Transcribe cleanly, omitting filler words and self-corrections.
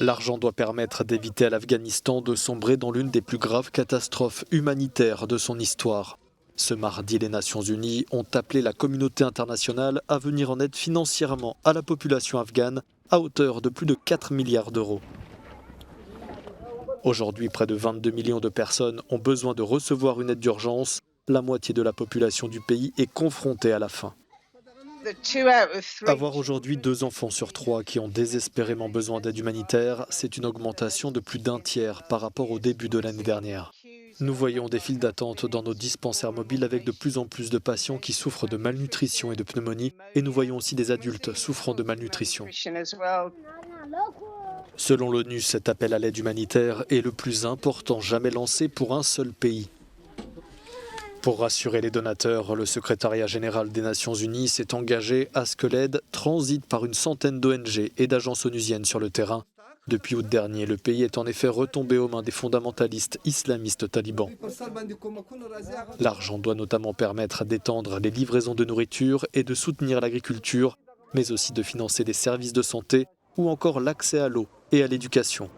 L'argent doit permettre d'éviter à l'Afghanistan de sombrer dans l'une des plus graves catastrophes humanitaires de son histoire. Ce mardi, les Nations Unies ont appelé la communauté internationale à venir en aide financièrement à la population afghane à hauteur de plus de 4 milliards d'euros. Aujourd'hui, près de 22 millions de personnes ont besoin de recevoir une aide d'urgence. La moitié de la population du pays est confrontée à la faim. Avoir aujourd'hui 2 enfants sur 3 qui ont désespérément besoin d'aide humanitaire, c'est une augmentation de plus d'un tiers par rapport au début de l'année dernière. Nous voyons des files d'attente dans nos dispensaires mobiles avec de plus en plus de patients qui souffrent de malnutrition et de pneumonie, et nous voyons aussi des adultes souffrant de malnutrition. Selon l'ONU, cet appel à l'aide humanitaire est le plus important jamais lancé pour un seul pays. Pour rassurer les donateurs, le secrétariat général des Nations Unies s'est engagé à ce que l'aide transite par une centaine d'ONG et d'agences onusiennes sur le terrain. Depuis août dernier, le pays est en effet retombé aux mains des fondamentalistes islamistes talibans. L'argent doit notamment permettre d'étendre les livraisons de nourriture et de soutenir l'agriculture, mais aussi de financer des services de santé ou encore l'accès à l'eau et à l'éducation.